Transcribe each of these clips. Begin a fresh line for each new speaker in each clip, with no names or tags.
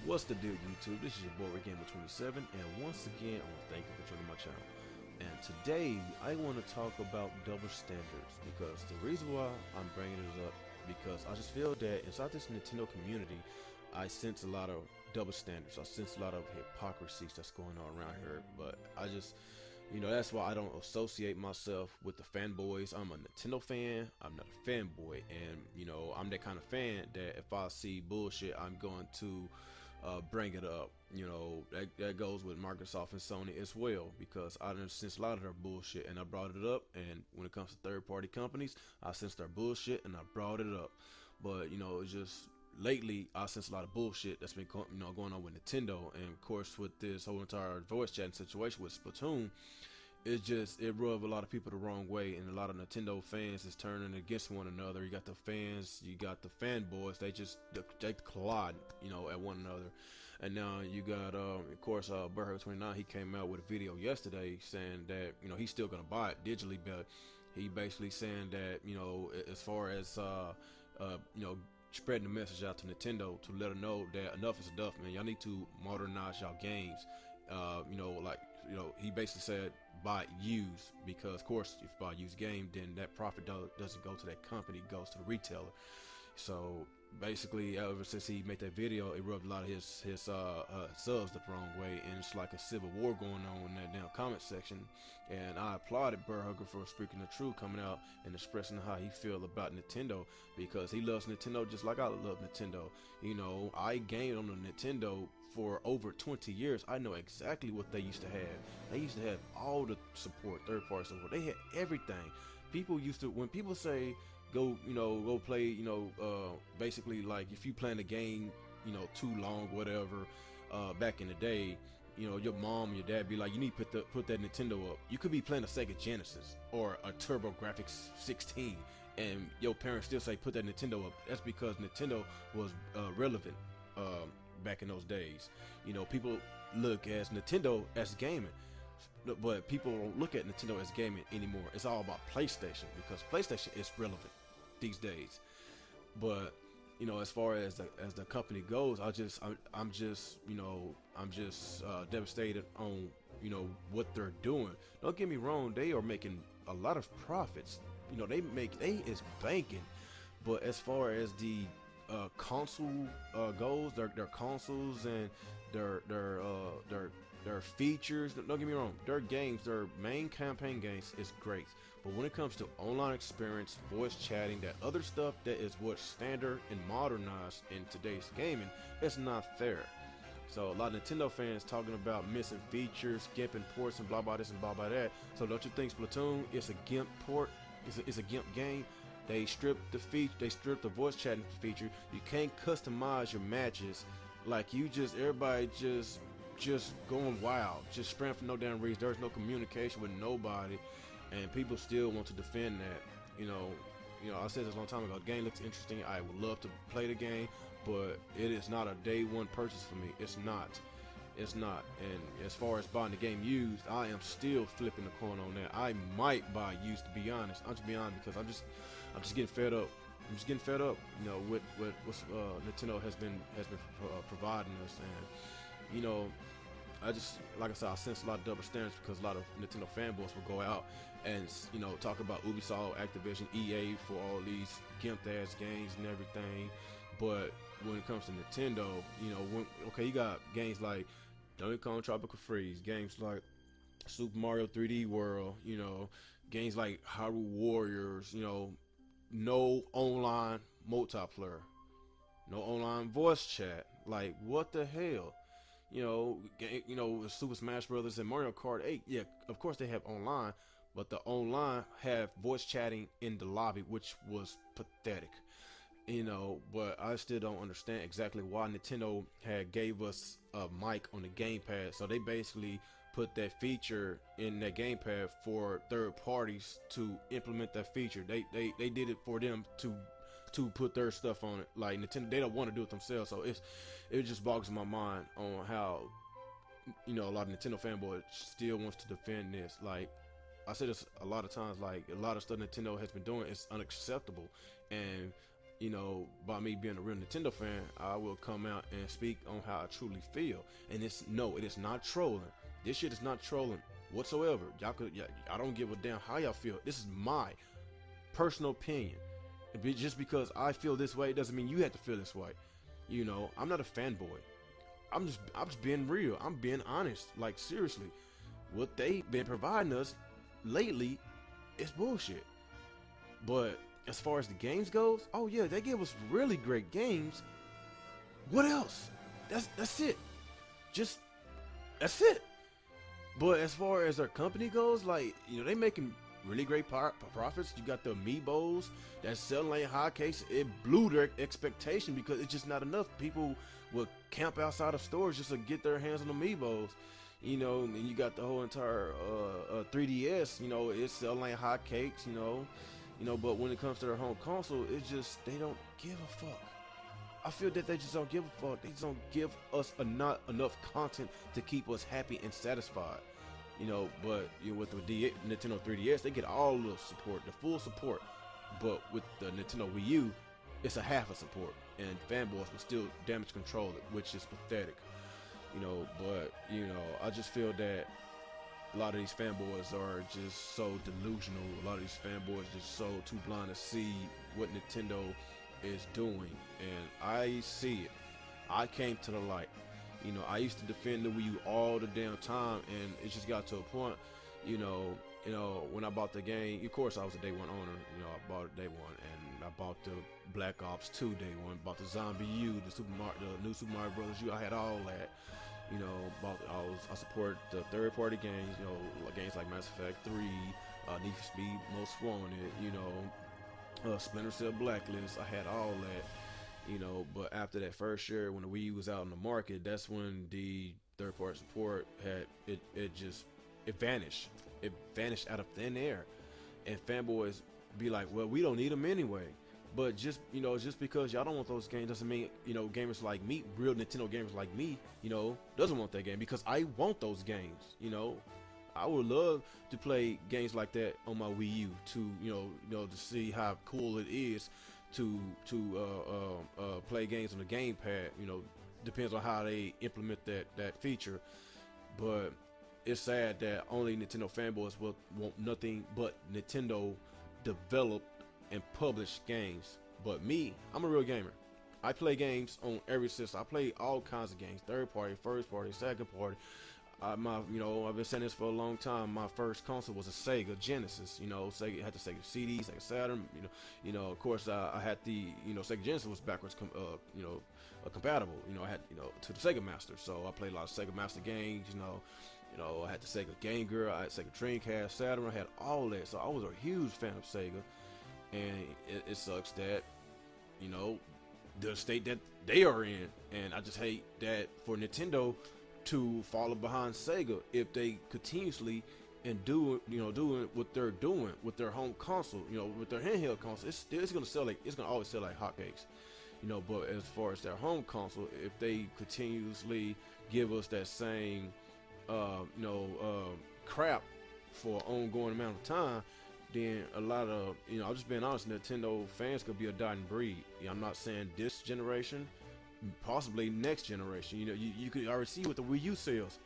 What's the deal, YouTube? This is your boy Gamer27, and once again, I want to thank you for joining my channel. And today, I want to talk about double standards because the reason why I'm bringing this up because I just feel that inside this Nintendo community, I sense a lot of double standards. I sense a lot of hypocrisies that's going on around here. But I just, that's why I don't associate myself with the fanboys. I'm a Nintendo fan. I'm not a fanboy, and I'm that kind of fan that if I see bullshit, I'm going to bring it up. That goes with Microsoft and Sony as well, because I done sense a lot of their bullshit and I brought it up. And when it comes to third-party companies, I sense their bullshit and I brought it up. But it's just lately I sense a lot of bullshit that's been going on with Nintendo, and of course with this whole entire voice chatting situation with Splatoon. It rubbed a lot of people the wrong way, and a lot of Nintendo fans is turning against one another. You got the fans, you got the fanboys. They collide, at one another. And now you got, of course, Burger29. He came out with a video yesterday saying that he's still gonna buy it digitally, but he basically saying that as far as spreading the message out to Nintendo to let them know that enough is enough, man. Y'all need to modernize y'all games. He basically said buy used, because of course if you buy a used game, then that profit doesn't go to that company, it goes to the retailer. So basically, ever since he made that video, it rubbed a lot of his subs the wrong way, and it's like a civil war going on in that damn comment section. And I applauded Burhugger for speaking the truth, coming out and expressing how he feel about Nintendo, because he loves Nintendo just like I love Nintendo. I gamed on the Nintendo for over 20 years. I know exactly what they used to have. They used to have all the support, third-party support. They had everything. People used to, when people say go play, basically like if you playing the game, too long, whatever, back in the day, your mom and your dad be like, you need to put that Nintendo up. You could be playing a Sega Genesis or a TurboGrafx 16, and your parents still say put that Nintendo up. That's because Nintendo was relevant back in those days. People look at Nintendo as gaming, but people don't look at Nintendo as gaming anymore. It's all about PlayStation, because PlayStation is relevant these days. But as far as the company goes, I'm just devastated on what they're doing. Don't get me wrong, they are making a lot of profits. They is banking. But as far as the console goes, their consoles and their features, don't get me wrong, their games, their main campaign games is great, but when it comes to online experience, voice chatting, that other stuff that is what's standard and modernized in today's gaming, it's not fair. So a lot of Nintendo fans talking about missing features, gimping ports, and blah blah this and blah blah that. So don't you think Splatoon is a GIMP port? It's a GIMP game? They stripped the feature. They stripped the voice chatting feature. You can't customize your matches. Like everybody just going wild, just spraying for no damn reason. There's no communication with nobody, and people still want to defend that. I said this a long time ago. The game looks interesting. I would love to play the game, but it is not a day one purchase for me. It's not. And as far as buying the game used, I am still flipping the coin on that. I might buy used, to be honest. I'm just being honest, because I'm just getting fed up. I'm just getting fed up, with what Nintendo has been providing us. And I just, like I said, I sense a lot of double standards, because a lot of Nintendo fanboys will go out and talk about Ubisoft, Activision, EA for all these gimped ass games and everything. But when it comes to Nintendo, you got games like Donkey Kong Tropical Freeze, games like Super Mario 3D World, games like Hyrule Warriors, no online multiplayer, no online voice chat. Like, what the hell? Super Smash Brothers and Mario Kart 8, yeah, of course they have online, but the online have voice chatting in the lobby, which was pathetic. But I still don't understand exactly why Nintendo had gave us a mic on the gamepad. So they basically put that feature in that gamepad for third parties to implement that feature. They did it for them to put their stuff on it. Like Nintendo, they don't want to do it themselves. So it just boggles my mind on how a lot of Nintendo fanboys still wants to defend this. Like I said this a lot of times, like a lot of stuff Nintendo has been doing is unacceptable, and by me being a real Nintendo fan, I will come out and speak on how I truly feel. And it is not trolling. This shit is not trolling whatsoever. I don't give a damn how y'all feel. This is my personal opinion. Just because I feel this way doesn't mean you have to feel this way. I'm not a fanboy. I'm just being real. I'm being honest. Like, seriously, what they've been providing us lately is bullshit. But as far as the games goes, oh yeah, they give us really great games. What else? That's it. Just that's it. But as far as their company goes, like, they making really great profits. You got the amiibos that's selling like hotcakes. It blew their expectation because it's just not enough. People will camp outside of stores just to get their hands on amiibos. And you got the whole entire 3DS. It's selling like hotcakes. But when it comes to their home console, it's just they don't give a fuck. I feel that they just don't give a fuck. They just don't give us not enough content to keep us happy and satisfied. But with the Nintendo 3DS, they get all the support, the full support. But with the Nintendo Wii U, it's a half of support, and fanboys will still damage control it, which is pathetic. But I just feel that a lot of these fanboys are just so delusional. A lot of these fanboys just so too blind to see what Nintendo is doing, and I see it. I came to the light. I used to defend the Wii U all the damn time, and it just got to a point, when I bought the game. Of course, I was a day one owner. I bought it day one, and I bought the Black Ops 2 day one. Bought the Zombie U, the new Super Mario Brothers U. I had all that. I support the third-party games. Games like Mass Effect 3, Need for Speed Most Wanted. Splinter Cell Blacklist. I had all that. But after that first year, when the Wii U was out in the market, that's when the third-party support it vanished. It vanished out of thin air, and fanboys be like, "Well, we don't need them anyway." But just because y'all don't want those games doesn't mean gamers like me, real Nintendo gamers like me, doesn't want that game, because I want those games. I would love to play games like that on my Wii U to see how cool it is to play games on the gamepad. Depends on how they implement that feature. But it's sad that only Nintendo fanboys will want nothing but Nintendo developed and published games. But me, I'm a real gamer. I play games on every system. I play all kinds of games: third party, first party, second party. I've been saying this for a long time. My first console was a Sega Genesis. Sega had the Sega CD, Sega Saturn. Of course, I had the Sega Genesis was backwards compatible. I had to the Sega Master, so I played a lot of Sega Master games. I had the Sega Game Gear, I had Sega Dreamcast, Saturn. I had all that, so I was a huge fan of Sega. And it sucks that the state that they are in, and I just hate that for Nintendo to follow behind Sega if they continuously and doing what they're doing with their home console, with their handheld console. It's gonna always sell like hotcakes, But as far as their home console, if they continuously give us that same crap for an ongoing amount of time, then a lot of I'm just being honest, Nintendo fans could be a dying breed. I'm not saying this generation, possibly next generation. You could already see what the Wii U sales.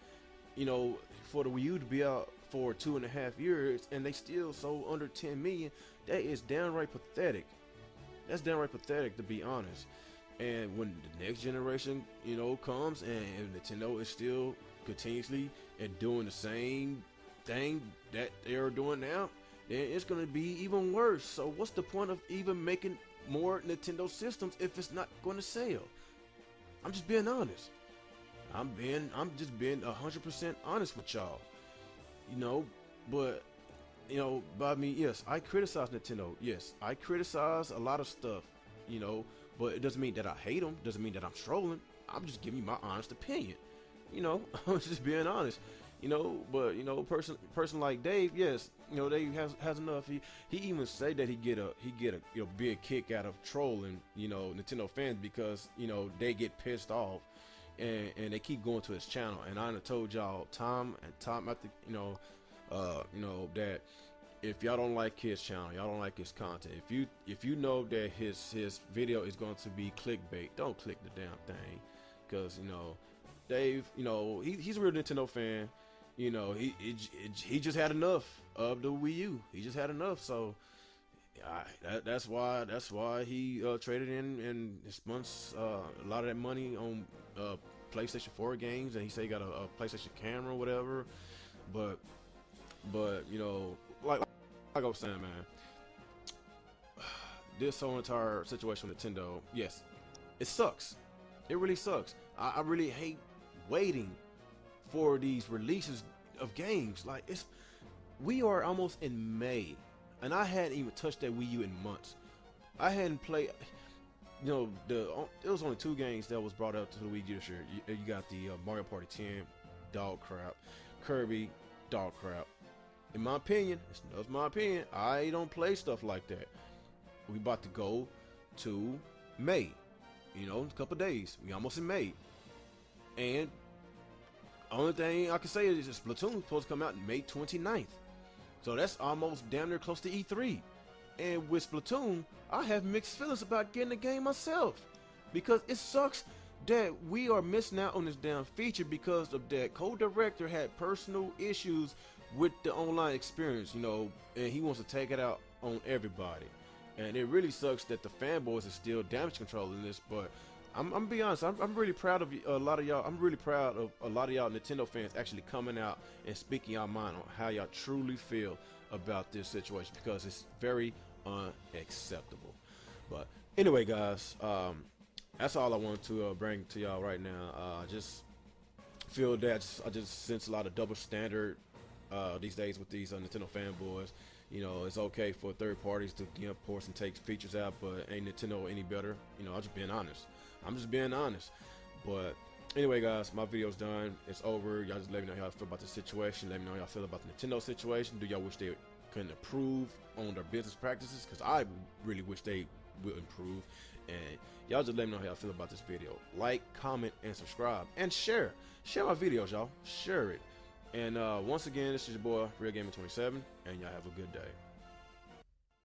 For the Wii U to be out for 2.5 years and they still sold under 10 million, that is downright pathetic. That's downright pathetic, to be honest. And when the next generation, comes and Nintendo is still continuously and doing the same thing that they are doing now, then it's going to be even worse. So what's the point of even making more Nintendo systems if it's not going to sell? I'm just being honest. I'm just being 100% honest with y'all. But I mean, yes, I criticize Nintendo. Yes, I criticize a lot of stuff, but it doesn't mean that I hate them. Doesn't mean that I'm trolling. I'm just giving you my honest opinion. I'm just being honest. But person like Dave, yes, Dave has enough. He even say that he get a big kick out of trolling, Nintendo fans, because they get pissed off and they keep going to his channel. And I done told y'all time and time after, that if y'all don't like his channel, y'all don't like his content, if you know that his video is going to be clickbait, don't click the damn thing, because you know Dave, you know he's a real Nintendo fan. You know he just had enough of the Wii U. He just had enough, so that's why he traded in and spent a lot of that money on PlayStation 4 games, and he said he got a PlayStation camera or whatever. But you know, like I was saying, man, this whole entire situation with Nintendo, yes, it sucks. It really sucks. I really hate waiting for these releases of games. Like, we are almost in May, and I hadn't even touched that Wii U in months. I hadn't played. You know, it was only 2 games that was brought up to the Wii U this year. You got the Mario Party 10, dog crap. Kirby, dog crap. In my opinion, that's my opinion, I don't play stuff like that. We about to go to May. You know, a couple days. We almost in May. And only thing I can say is Splatoon is supposed to come out May 29th. So that's almost damn near close to E3. And with Splatoon, I have mixed feelings about getting the game myself, because it sucks that we are missing out on this damn feature because of that. Co-director had personal issues with the online experience, you know, and he wants to take it out on everybody. And it really sucks that the fanboys are still damage controlling this. But I'm gonna be honest, I'm really proud of a lot of y'all. I'm really proud of a lot of y'all Nintendo fans actually coming out and speaking your mind on how y'all truly feel about this situation, because it's very unacceptable. But anyway, guys, that's all I wanted to bring to y'all right now. I just feel that I just sense a lot of double standard these days with these Nintendo fanboys. You know, it's okay for third parties to, you know, of course, and take features out, but ain't Nintendo any better? You know, I'm just being honest. But anyway, guys, my video's done. It's over. Y'all just let me know how y'all feel about the situation. Let me know how y'all feel about the Nintendo situation. Do y'all wish they could improve on their business practices? Because I really wish they would improve. And y'all just let me know how y'all feel about this video. Like, comment, and subscribe, and share my videos, y'all. Share it. And once again, this is your boy Real Gamer 27, and y'all have a good day.